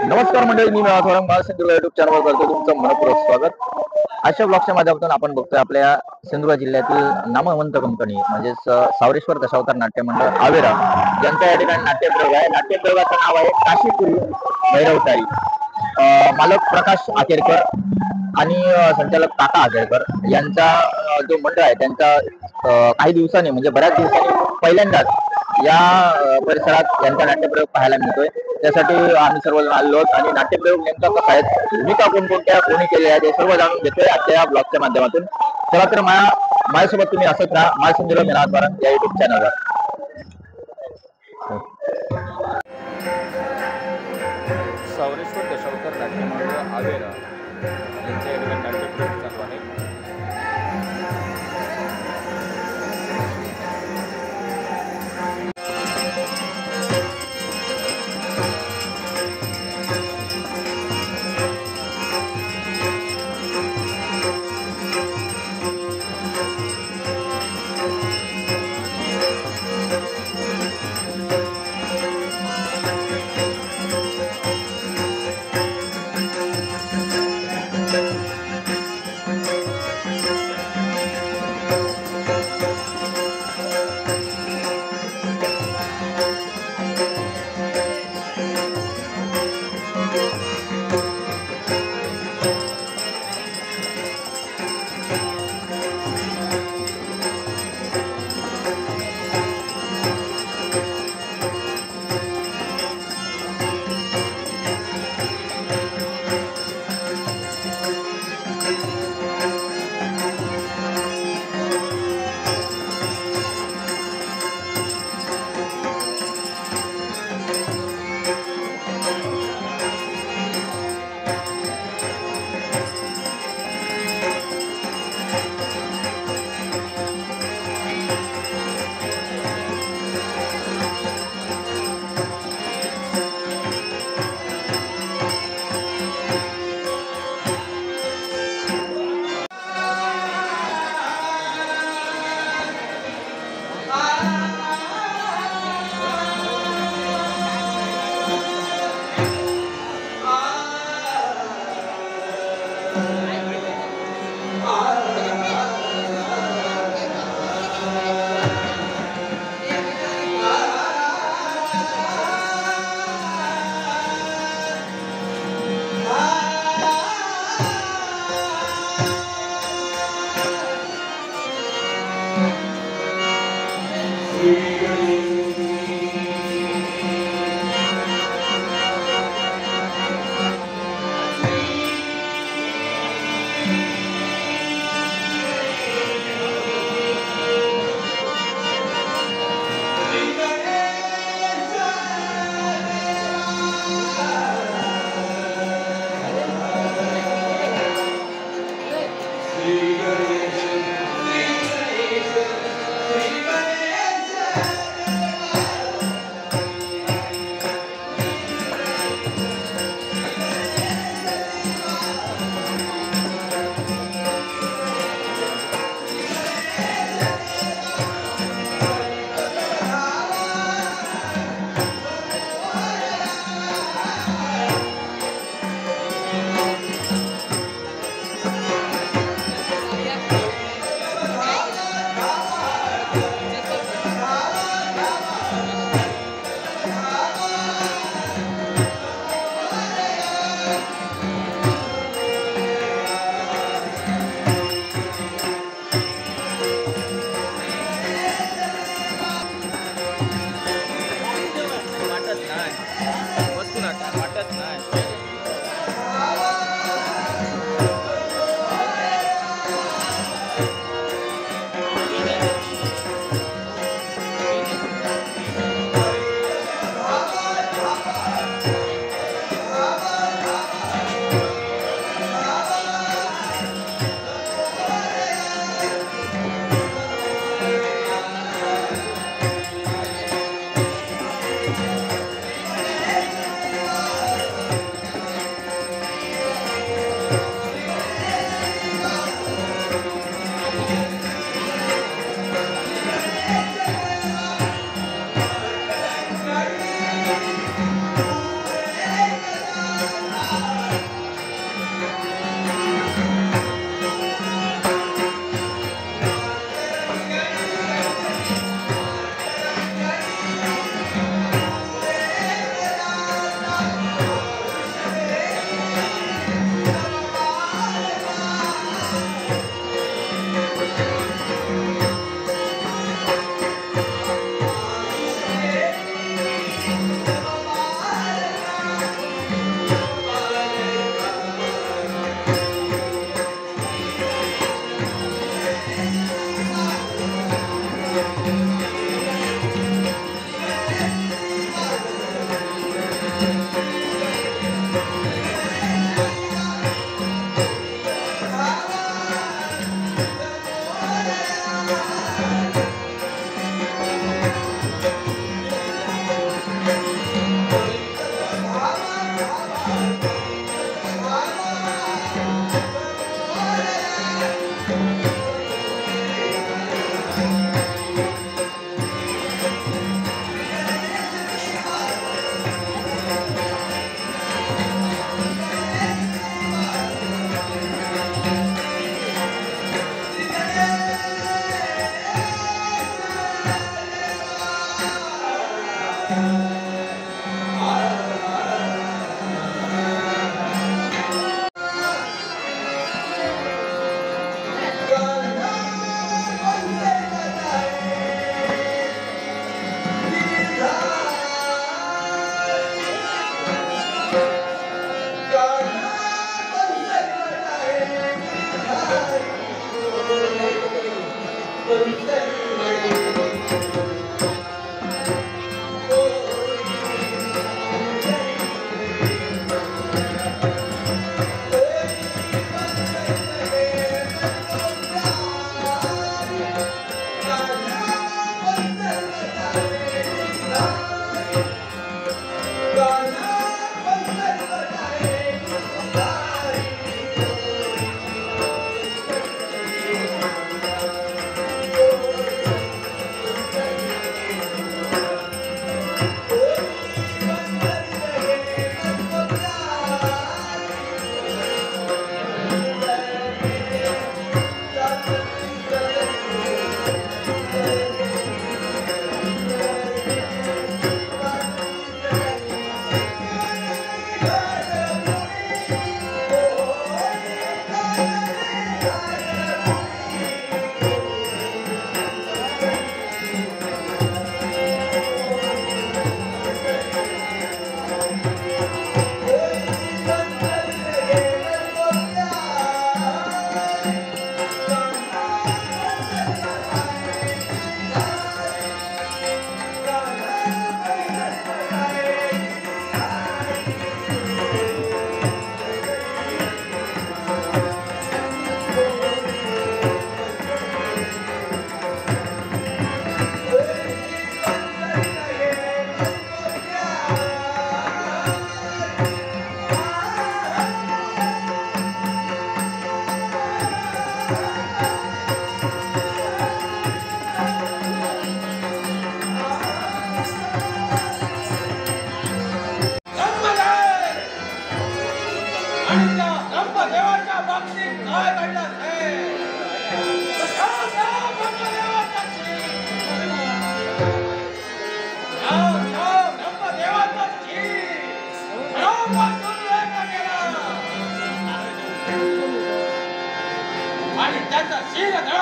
नमस्कार मंडळी, मी थोरंग सिंधुदुर्ग युट्यूब चॅनलवर करतो तुमचं मनपूर्वक स्वागत। अशा ब्लॉगच्या माध्यमातून आपण बघतोय आपल्या सिंधुदुर्ग जिल्ह्यातील नामवंत कंपनी म्हणजेच सावरेश्वर दशावतार नाट्य मंडळ आवेरा यांच्या या ठिकाणी नाट्यप्रयोग आहे। नाट्यप्रयोगाचं नाव आहे काशीपुरी भैरवतारी। मालक प्रकाश आकेरकर आणि संचालक काका आकेरकर यांचा जो मंडळ आहे त्यांचा काही दिवसांनी म्हणजे बऱ्याच दिवसांनी पहिल्यांदाच या परिसरात यांचा नाट्यप्रयोग पाहायला मिळतोय। त्यासाठी आम्ही सर्वजण आलो आहोत आणि नाट्यप्रयोग नेमका कसा आहे, भूमिका कोणकोणत्या कोणी केल्या आहेत हे सर्व जाणून घेतोय आजच्या या ब्लॉगच्या माध्यमातून। चला तर माझ्यासोबत तुम्ही असत राहा माय सिंधुदुर्ग मिनाजबारन या युट्यूब चॅनलवर। सावरेश्वर दशावतार नाट्य मंडळ आवेरा यांच्या नाट्यप्रयोग चालू आहे।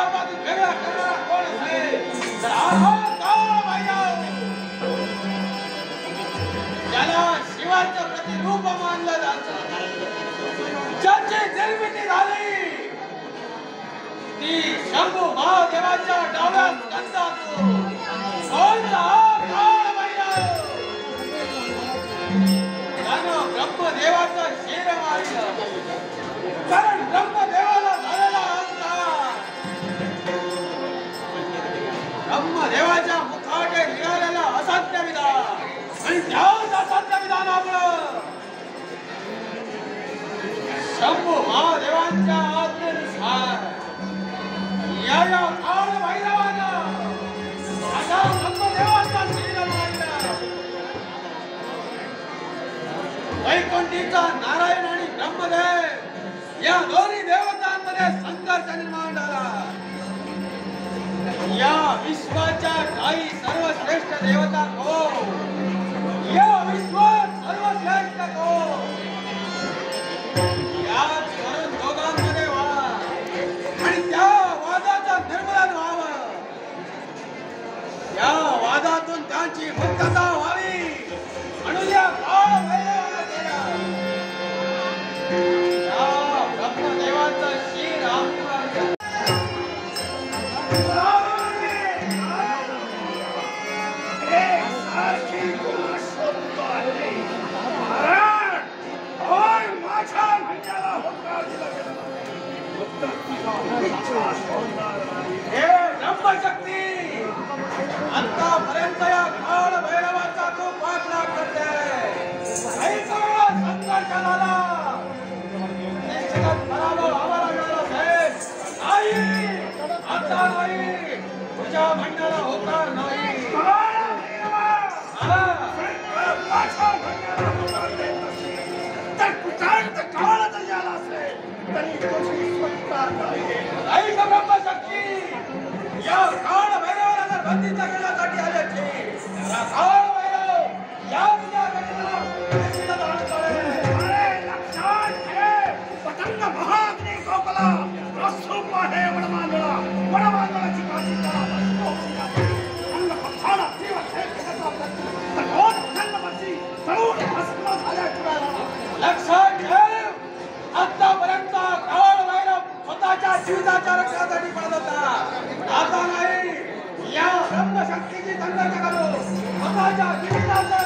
आपापासून वेगळा करणारा कोण असेल तर हा काळभैरव. ज्याला शिवाचं प्रतिरूप मानलं जातं, ज्याची निर्मिती झाली ती शंभू महादेवाच्या डाव्या स्कंदातून. कोणता हा काळभैरव? त्यानं ब्रह्मदेवाचं शिर मारलं, कारण ब्रह्मदेवाला झालेला अहंकार ब्रह्मदेवाच्या मुखाटे निघालेला असाध्य विधान आणि त्याच असाध्य विधानामुळं शंभू महादेवांच्या आज्ञेनुसार या काळभैरवानं आता ब्रह्मदेवाचा शिर मारला. वैकुंठीचा नारायण आणि ब्रह्मदेव या दोन्ही देवतांमध्ये संघर्ष निर्माण झाला. या विश्वाच्या काही सर्वश्रेष्ठ देवता कोण? या विश्वात सर्वश्रेष्ठ कोण? याच वरून दोघांमध्ये वाद आणि त्या वादाचं निर्मूलन व्हावं, या वादातून त्यांची मुक्तता व्हावी म्हणून या काळभैरवानं केलं. या ब्रह्मदेवाचं शिर आत्महत्या. हे ब्रह्मशक्ती आतापर्यंत या काळभैरवाचा तू पाठलाग करते. संघर्ष झाला, निश्चितच पराभव आम्हाला मिळाला साहेब. नाही, आता नाही, तुझ्या म्हणण्याला होकार नाही. ऐक ब्रह्मशक्ती, या काळभैरवाला जर बंदीचा करण्यासाठी आल्याची त्याला काळभैरव या तुझ्या गणिताला निश्चितच आणतोय. लक्षात घे, पतंग महाग्नी कोकला रसूप आहे वडमांडळा. वडमांडळाची काठी अंग पक्षाला तीव्र खेळण्याचा प्रयत्न तडोड जन्मपक्षी तरुण भस्म झाल्याशिवाय. लक्षात ठेव, आतापर्यंत काळभैरव स्वतःच्या जीविताच्या रक्षणासाठी पडत होता. आता नाही, या ब्रह्मशक्तीची संघर्ष करू स्वतःच्या जीविताच्या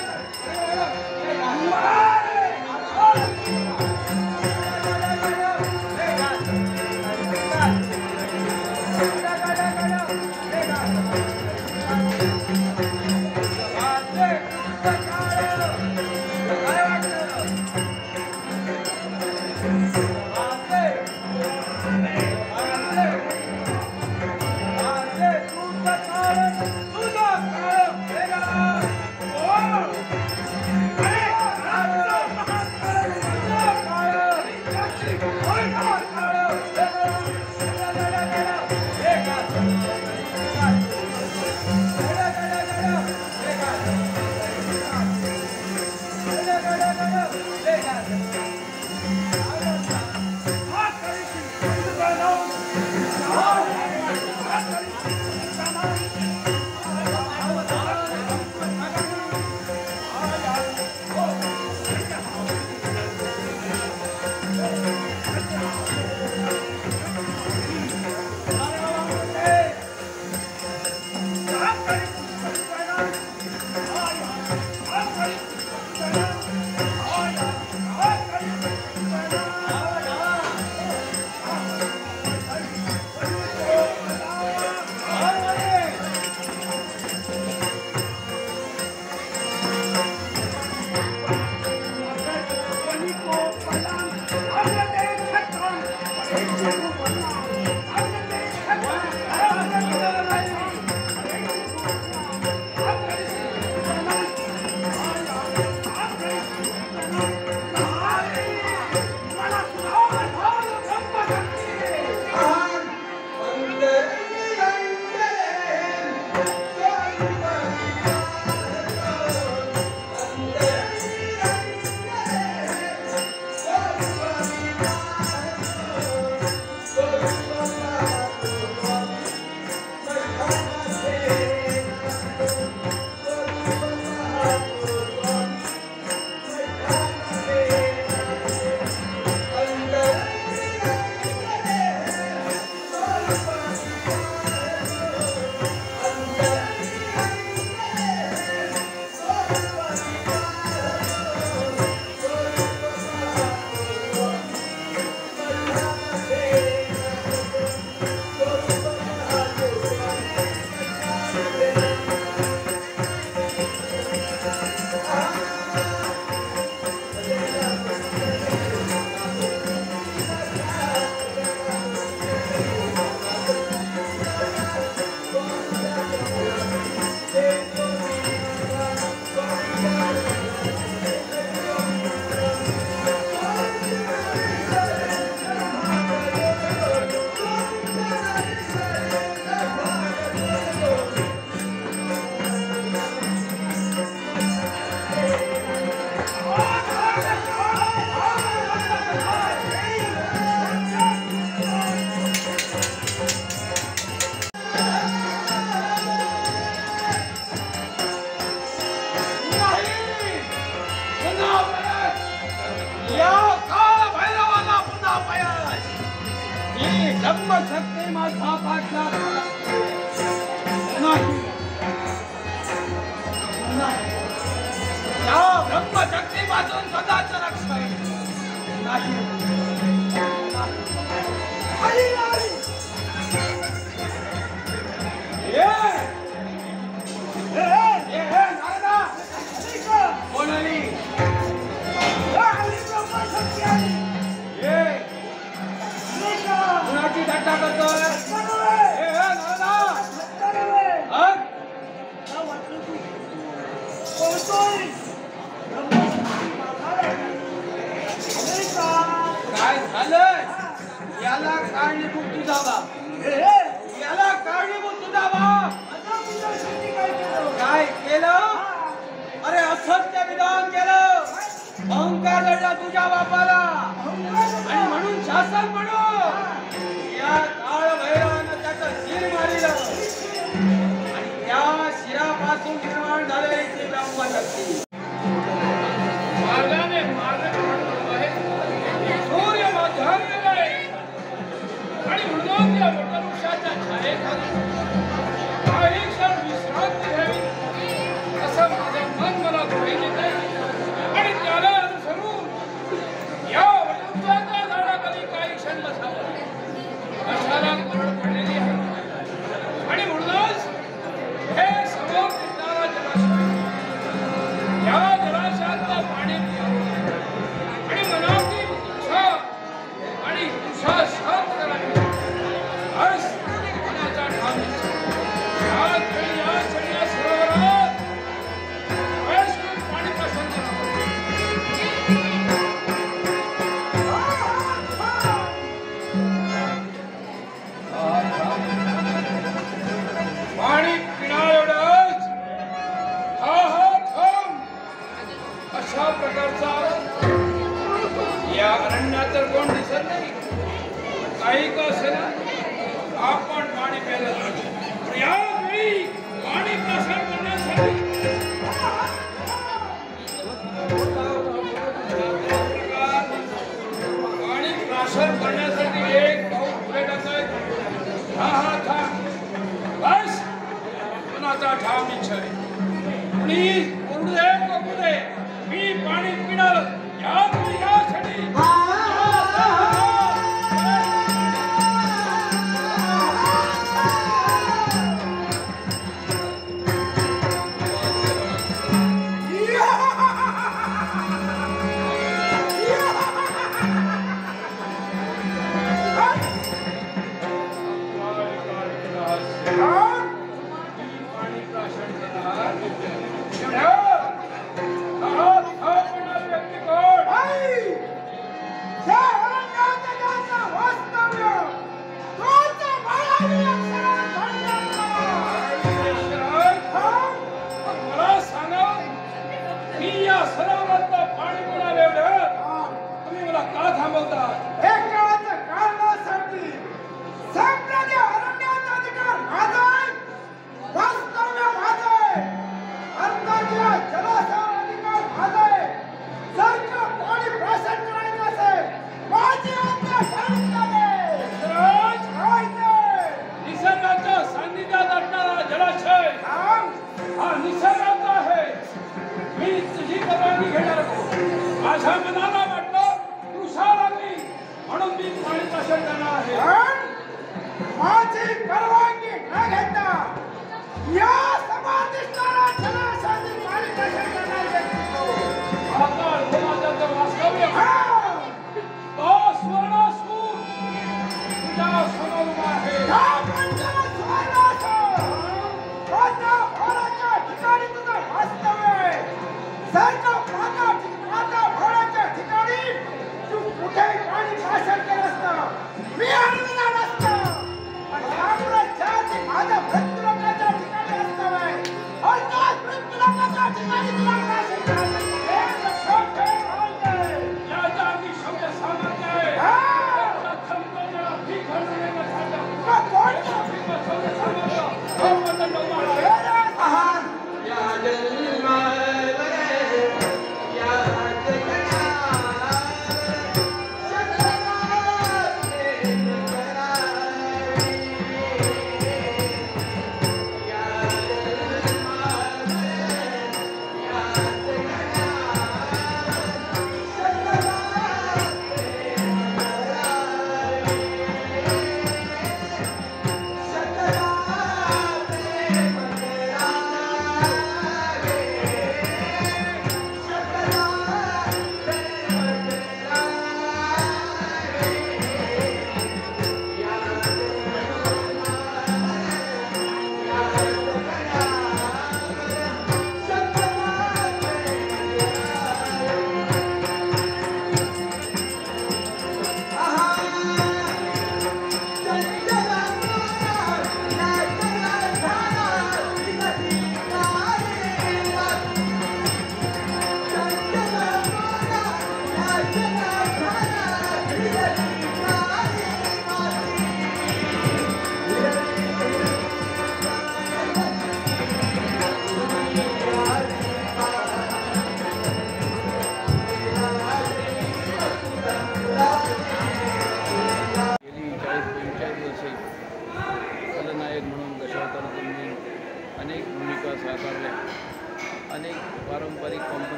या काळ भैरवाला पुन्हा पायास ही ब्रह्मशक्ती माझा पाठला नाही या ब्रह्मशक्तीपासून स्वतःच रक्षण नाही कुणाची थट्टा करतोय काय झालं याला कारणीभूत तुझा बाप याला कारणीभूत तुझा बाप काय केलं अरे असत्य विधान केलं अहंकार लढला तुझ्या बापाला आणि म्हणून शासन म्हणून या काळ भैरवानं त्याचं शिर मारिलं आणि त्या शिरापासून निर्माण झालेली ती ब्रह्मशक्ती मार्गाने मार्ग सूर्य माध्यान्ह आणि म्हणून त्या वटवृक्षाच्या छायेखाली काही क्षण विश्रांती घ्यावी असं माझं मन मला गृहीत आहे आणि त्याला अनुसरून या वटवृक्षाच्या झाडाखाली काही क्षण बसावं कशाला कोरड पडलेली आहे आणि म्हणूनच हे समोर दिसणारा जलाशय या जलाशयातलं पाणी आणि मनाची इच्छा आणि इच्छा शांत करावी बस मनाचा ठाम या क्षणी सरोवरात वैष्णव पाणी पसंत पाणी पिणार एवढंच हा हा थांब अशा प्रकारचा या अरण्यात तर कोण दिसत नाही काही का असेना आपण पाणी प्यायला जातो यावेळी पाणी प्रसार करण्यासाठी पाणी प्रसार करण्यासाठी एक पाऊल पुढे टाकायचं हा हा थांब बस कुणाचा ठाम इच्छा आहे कुणी उरडू दे बघू दे मी पाणी पिणार यासाठी माझ्या मनाला वाटलं तुषार आली म्हणून मी पाणी प्रसार करणार आहे माझी परवानगी न घेता या समाधिष्ठाला जलाशयातील पाणी प्रसार करणार आहे आता रोमांचाचं वास्तव्य तो स्वर्णासूर तुझ्या समोर उभा आहे ठिकाणी तुझं वास्तव्य आहे तू कुठे पाणी प्रसार केलं असतं मी आणलेला नसतं आणि त्यामुळे माझ्या मृत्यूलोकाच्या ठिकाणी असतं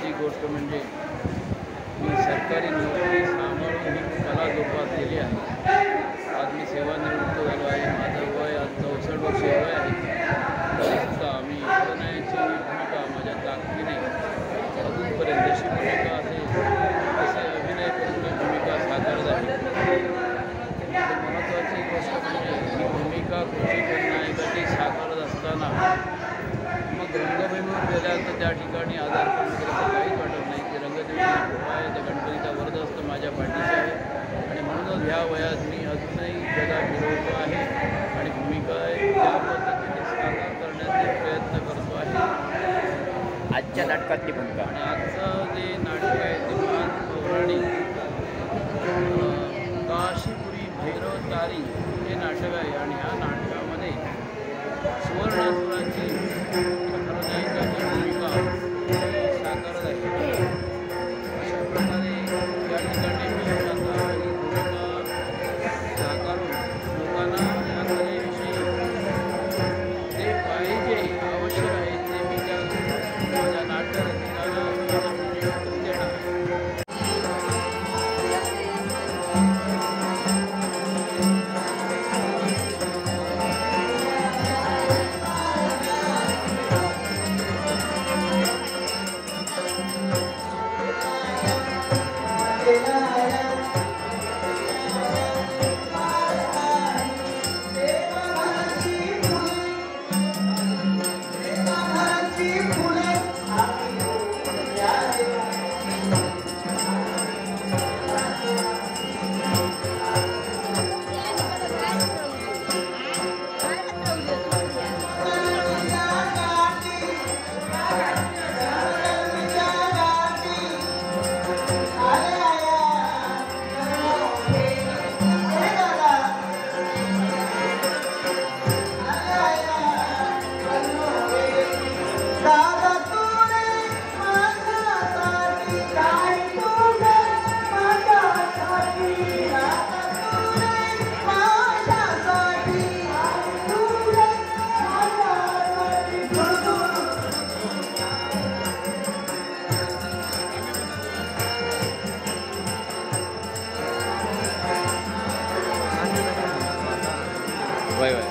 आनंदाची गोष्ट म्हणजे मी सरकारी नोकरी सांभाळून ही कला जोपासलेली आहे. आज मी सेवानिवृत्त झालो आहे. माझं वय आज 64 वर्ष वय आहे. तरीसुद्धा मी प्रणयाची भूमिका माझ्या ताकदीने अजूनपर्यंत जशी भूमिका असेल तसे अभिनय करून मी भूमिका साकारत आहे. महत्त्वाची गोष्ट म्हणजे ही भूमिका कृषी खलनायकाची साकारत असताना मग रंगभूमीवर गेल्यानंतर त्या ठिकाणी आजारपण वगैरे काहीच वाटत नाही. की रंगदेवीची कृपा आहे, त्या गणपतीचा वरद असतं माझ्या पाठीशी आहे आणि म्हणूनच ह्या वयात मी अजूनही जगा फिरवतो आहे आणि भूमिका त्या पद्धतीने साकार करण्याचे प्रयत्न करतो आहे. आजच्या नाटकातली भूमिका आणि आजचं जे नाटक आहे ते महान पौराणिक काशीपुरी भैरव तारी हे नाटक आहे आणि ह्या नाटकामध्ये सुवर्णासुराची खलनायकाची भूमिका साकारत आहे. अशा प्रकारे या ठिकाणी मी आता ही भूमिका साकारून लोकांना या कलेविषयी जे पाहिजे आवश्यक आहे ते मी त्या माझ्या नाट्यरसिकाला देणार आहे. वय वय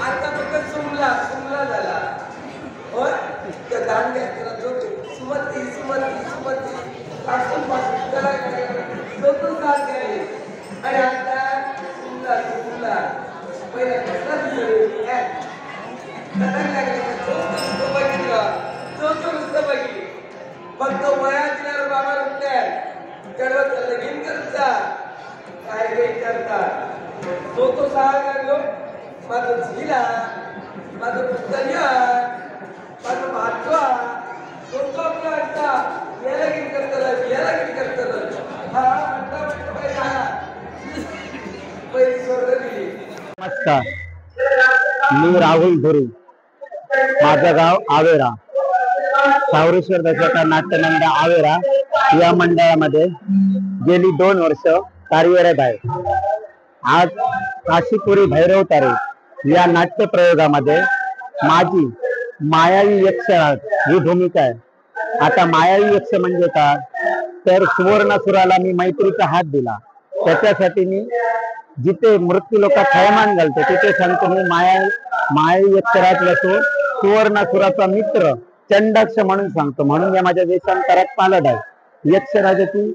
आता फक्त सुमला झाला होय त्या दांड्या त्याला जोडतो सुमती सुमती सुमती पासून पासून त्याला जोडून साथ घ्यावी आणि आता सुमला पहिला कसला दिसले तो बघितलं तो नुसतं बघितली फक्त वयात बाबा रुपयात कडवत लगीन करता काय विचारतात तो सहा लागलो माझं झिला माझं पुतण्या माझं भातवा तो आपला असता याला गीत करतात हा पहिली स्वर्ग दिली. नमस्कार, मी राहुल धुरी, माझं गाव आवेरा. सावरेश्वर दशका नाट्यमंडळ आवेरा या मंडळामध्ये गेली 2 वर्ष कार्यरत आहे. आज काशीपुरी भैरव तारे या नाट्य प्रयोगामध्ये माझी मायावी यक्षराज ही भूमिका आहे. आता मायावी यक्ष म्हणजे काय, तर सुवर्णासुराला मी मैत्रीचा हात दिला, त्याच्यासाठी मी जिथे मृत्यू लोकात थैमान घालतो तिथे सांगतो मी मायावी यक्षराज असो सुवर्णासुराचा मित्र चंडाक्ष म्हणून सांगतो, म्हणून या माझ्या वेशांतरात पालट आहे. यक्षराजाची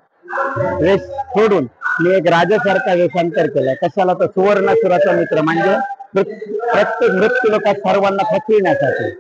वेश सोडून मी एक राजासारखा वेशांतर केलाय. कशाला? तर सुवर्णासुराचा मित्र, म्हणजे प्रत्येक मृत्यू लोकात सर्वांना फसविण्यासाठी.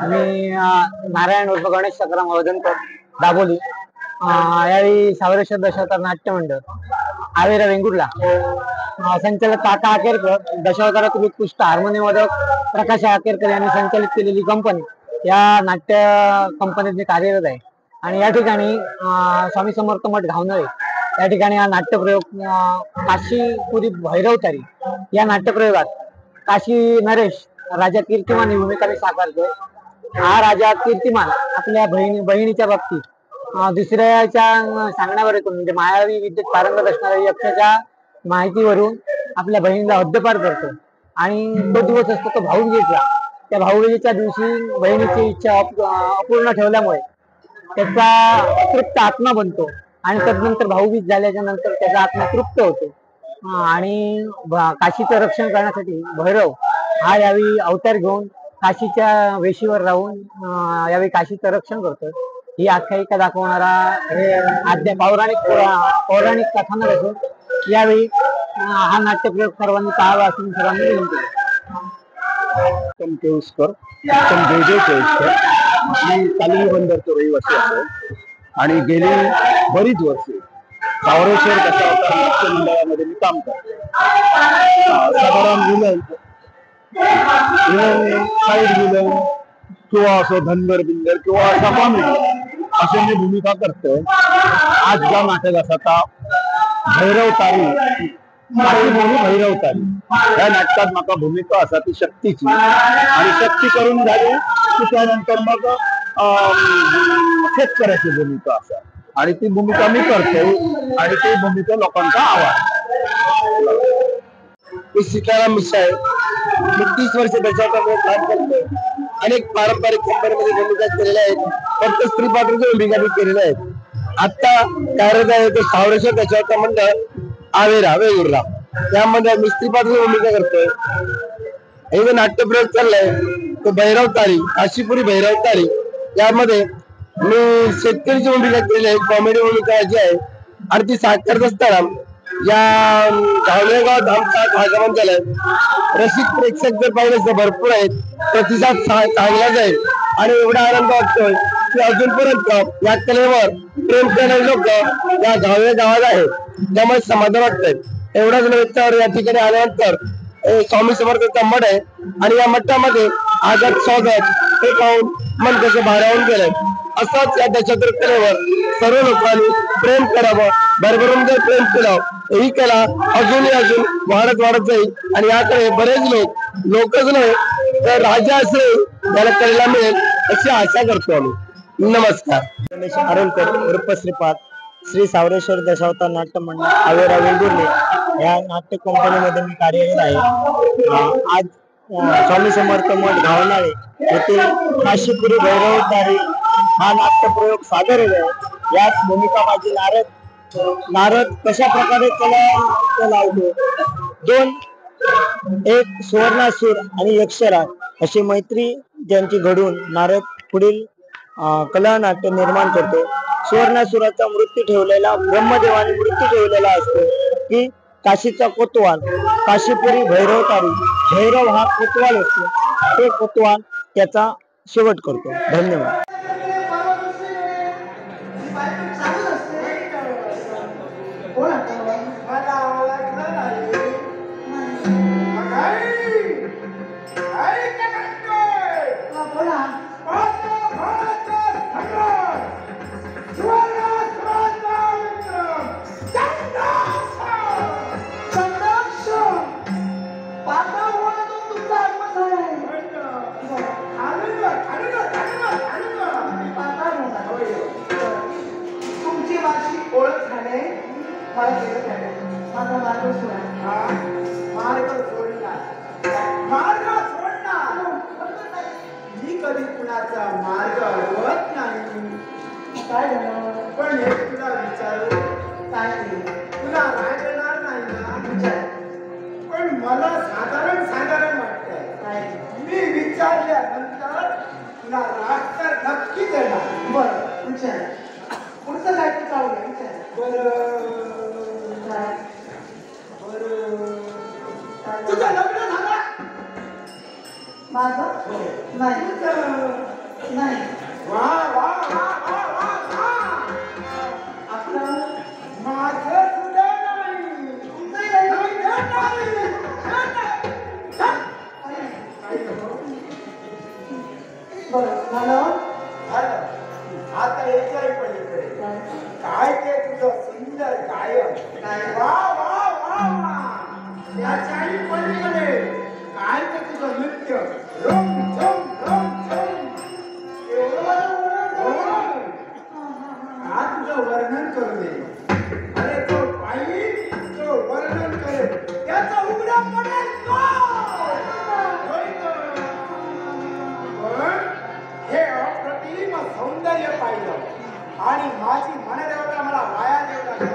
मी नारायण उर्फ गणेश संग्राम वदनकर दाबोली. यावेळी सावरेश्वर दशावतार नाट्य मंडळ आवेरा वेंगुर्ला, संचालक काका आकेरकर, दशावतारातील उत्कृष्ट हार्मोनियम वादक प्रकाश आकेरकर यांनी संचालित केलेली कंपनी, या नाट्य कंपनीत मी कार्यरत आहे. आणि या ठिकाणी स्वामी समर्थ मठ घावनळे या ठिकाणी हा नाट्यप्रयोग काशीपुरी भैरवतारी या नाट्यप्रयोगात काशी नरेश राजा कीर्तिमान ही भूमिका मी साकारतोय. हा राजा कीर्तिमान आपल्या बहिणीच्या बाबतीत दुसऱ्याच्या सांगण्यावर येतो, म्हणजे मायावी विद्येत पारंगत असणाऱ्या यक्षाच्या माहितीवरून आपल्या बहिणीला हद्दपार करतो. आणि तो दिवस असतो तो भाऊबीजेचा. त्या भाऊबीजेच्या दिवशी बहिणीची इच्छा अपूर्ण ठेवल्यामुळे त्याचा तृप्त आत्मा बनतो आणि तदनंतर भाऊबीज झाल्याच्या नंतर त्याचा आत्मा तृप्त होतो. आणि काशीचं रक्षण करण्यासाठी भैरव हा यावेळी अवतार घेऊन काशीच्या वेशीवर राहून यावेळी काशीचं रक्षण करतो. ही आख्यायिका दाखवणारा हे पौराणिक कथानक असून यावेळी हा नाट्यप्रयोग सर्वांनी पाहावा असून सर्वांनी विनंती केळुसकर. मी तालुका बंदरचा रहिवासी आहे आणि गेली बरीच वर्षे सावरेश्वर दशावतार नाट्य मंडळामध्ये मी काम करतो. साधारण विलन, साईड विलन किंवा असं धनगर बिंदर किंवा असा कॉमेडी अशी मी भूमिका करतोय. आज ज्या नाटक असा भैरवतारी भैरवतारी या नाटकात माका भूमिका असा ती शक्तीची, आणि शक्ती करून झाली की त्यानंतर मग शेतकऱ्याची भूमिका असा, आणि ती भूमिका मी करतो आणि ती भूमिका लोकांचा आवाज. मी सीताराम मिश्रा आहे. मी 30 वर्ष त्याच्यामध्ये काम करतोय. अनेक पारंपरिक कंपनीमध्ये भूमिका केलेल्या आहेत, फक्त स्त्री पात्राच्या भूमिका मी केलेल्या आहेत. आता कार्यरत आहे ते सावरेश्वर दशावतार मंडळ आवेरा वेगुर्ला, त्यामध्ये मी स्त्री पात्राची भूमिका करतोय. हे जो नाट्यप्रयोग चाललाय तो भैरवतारी, काशीपुरी भैरवतारी, यामध्ये मी शेतकरीची भूमिका केलेली आहे, कॉमेडी भूमिका जी आहे. आणि ती साकारत असताना या घावणे गावात आमचा कार्यक्रम झालाय. रसिक प्रेक्षक जर पाहिजे तर भरपूर आहेत, प्रतिसाद चांगला जाईल आणि एवढा आनंद वाटतोय की अजूनपर्यंत या कलेवर प्रेम करणारे लोक या घावणे गावात आहेत, त्यामुळे समाधान वाटतंय. एवढाच नव्हे तर या ठिकाणी आल्यानंतर स्वामी समर्थांचा मठ आहे आणि या मठामध्ये आगत स्वागत हे पाहून मन कसं भारावून गेलंय. असाच या दशावतार कलेवर सर्व लोकांनी प्रेम करावं, भरभरून जर प्रेम केलं ही कला अजून वाढत जाईल. आणि याकडे बरेच लोकच नाही तर राजा असेल त्याला कलेला मिळेल अशी आशा करतो आम्ही. नमस्कार. गणेश आरोलकर उर्फ श्रीपाद, श्री सावरेश्वर दशावतार नाट्य मंडळ आवेरा वेंगुर्ले या नाट्य कंपनीमध्ये मी कार्यरत आहे. आज स्वामी समर्थ मठ घावनाळे येथील काशीपुरी भैरवतारी हा नाट्यप्रयोग सादर आहे. यात भूमिका माझी नारद कशा प्रकारे कला लावतो, एक सुवर्णासूर आणि यक्षराज अशी मैत्री ज्यांची घडून नारद पुढील कला नाट्य निर्माण करतो. सुवर्णासुराचा मृत्यू ठेवलेला ब्रह्मदेवाने मृत्यू ठेवलेला असतो की काशीचा कोतवाल, काशीपुरी भैरवतारी, भैरव हा कोतवाल असतो, ते कोतवाल त्याचा शेवट करतो. धन्यवाद. मार्ग सोडा. मार्ग सोडणार मी कधी कुणाचा मार्ग अडवत नाही. काय झालं? पण हे तुला विचारू काय ते? तुला राग येणार नाही ना? विचार. पण मला साधारण वाटतंय. काय? मी विचारल्यानंतर तुला राग तर नक्कीच येणार. बरं विचार. पुढचं काय ते चालू विचार. काय? तुझं लग्न झालं? माझं? नाही. नाही. वा वा वा वा वा वा. आपलं माझं सुद्धा नाही. तुमचंही नाही. बरं झालं. आता याच्याही पलीकडे काय ते तुझं सुंदर गायन. वा वा वा वा. त्याच्याही पलीकडे काय ते तुझं नृत्य. रम झम रम झम. हा तुझं वर्णन करू दे. अरे तो पायी तो वर्णन करेल त्याचा उघडा पडेल तो. पण हे अप्रतिम सौंदर्य पाहिलं आणि माझी मनदेवता मला वाया देऊ लागली.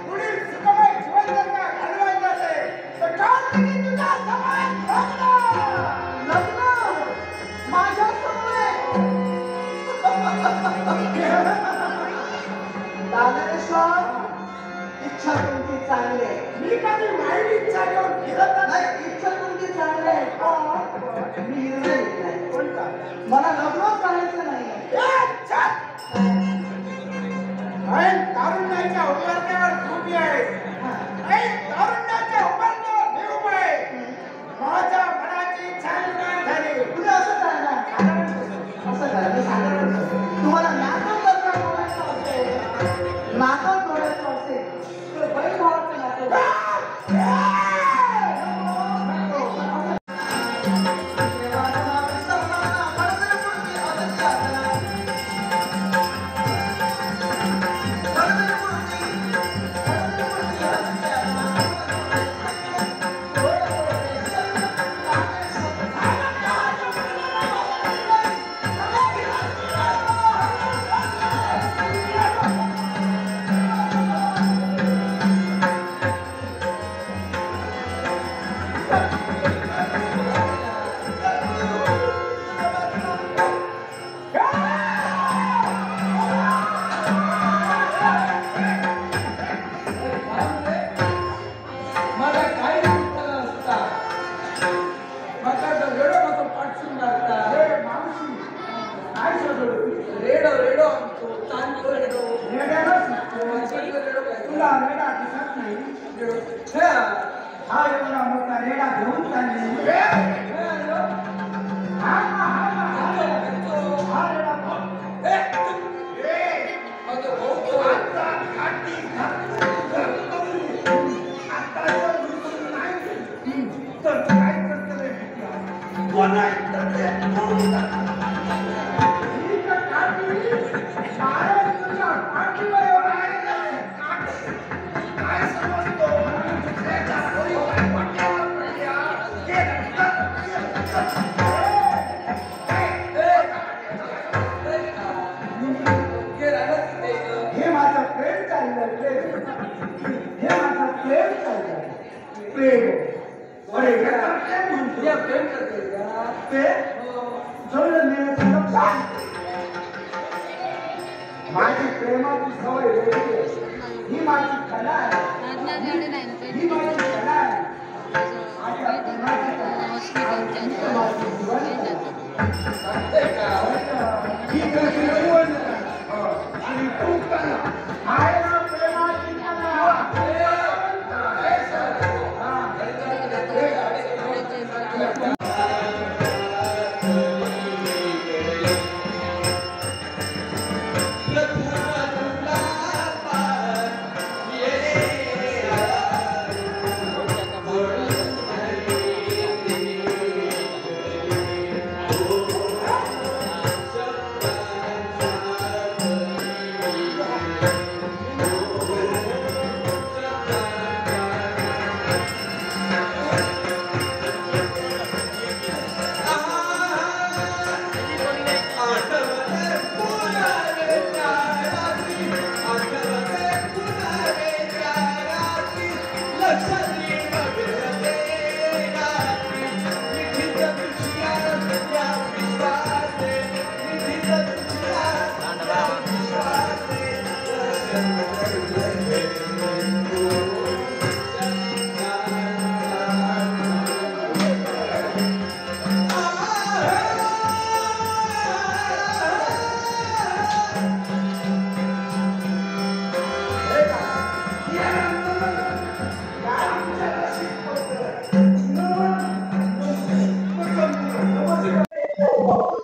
पुढील सुखमय जीवन जर का घडवायचं असेल तर कार्तिकी तुझ्या समोर लग्न माझ्या दानरेश्वर इच्छा तुमची चांगली आहे. मी कधी वाईट इच्छा घेऊन फिरत नाही. इच्छा तुमची चांगली आहे. मी निर्णय घेतलाय. कोणता? मला लग्नच करायचं नाही. तारुण्याच्या उभारण्यावर उभी आहे. तारुण्याच्या उभारण्यावर मी उभा आहे. माझ्या मनाची इच्छा निर्माण झाली. तुम्ही असं करा ना. असं करा. मी साधारण तुम्हाला नाटक लग्न करायचं असेल, नाटक करायचं असेल तर बहीण भावाचं नाटक. हा एवढा मोठा रेडा घेऊन चालली. हे माझं प्रेम चाललंय. हे माझं प्रेम चाललंय. प्रेम प्रेम करते ते जवळ नेण्याचं लक्षण. माझी प्रेमाची सवय वेगळी आहे. ही माझी कला आहे. ही माझी कला आहे. माझ्या प्रेमाची कला. माझं जीवन ही तुझी जीवन आणि तू कला. आहे ना प्रेमाची कला.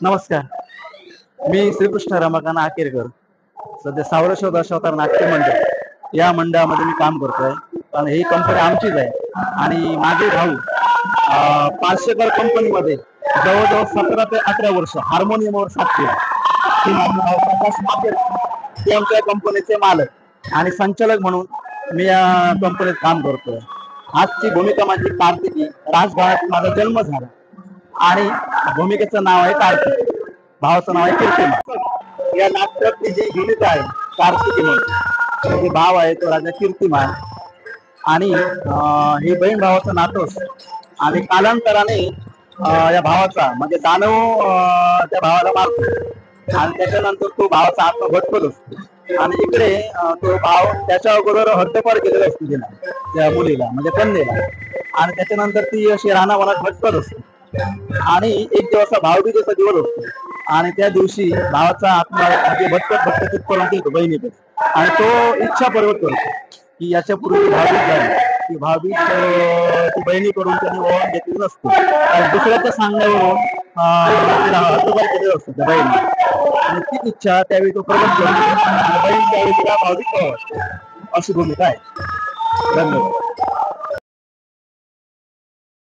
नमस्कार, मी श्रीकृष्ण रमाकांत आकेरकर. सध्या सावरशोध दशावतार नाट्य मंडळ या मंडळामध्ये मी काम करतोय आणि ही कंपनी आमचीच आहे. आणि माझे भाऊ पार्शेकर कंपनीमध्ये जवळजवळ 17 ते 18 वर्ष हार्मोनियमवर साथ केली. ते आमच्या कंपनीचे मालक आणि संचालक म्हणून मी या कंपनीत काम करतोय. आजची भूमिका माझी कार्तिकी. राजघरात माझा जन्म झाला आणि भूमिकेचं नाव आहे कार्तिक, भावाचं नाव आहे कीर्तिमान. या नाटकातली जी भूमिका आहे कार्तिकी म्हणून, म्हणजे भाव आहे तो राजा कीर्तिमान आणि हे बहीण भावाचं नातं असतं. आणि कालांतराने या भावाचा म्हणजे दानव त्या भावाला मारतो आणि त्याच्यानंतर तो भावाचा आत्मा भटकत असतो. आणि इकडे तो भाव त्याच्या अगोदर हद्दपार केलेला असतो तिला, त्या मुलीला म्हणजे कन्येला. आणि त्याच्यानंतर ती अशी रानावनात भटकत असते. आणि एक दिवस भावबीजेचा दिवस असतो आणि त्या दिवशी भावाचा आत्मा म्हणजे भटकत भटकत तिथपर्यंत येतो बहिणीकडे. आणि तो इच्छा प्रगट करतो की याच्या पूर्वी भावबीज झाली, ती भावबीज ती बहिणीकडून त्यांनी ओवाळून घेतली नसते आणि दुसऱ्याच्या सांगण्यावरून तिला हद्दपार केलेलं असतं त्या बहिणी. आणि ती इच्छा त्यावेळी तो प्रगट करतो आणि बहीण त्यावेळी तिला भावबीज ओवाळते. अशी भूमिका आहे. धन्यवाद.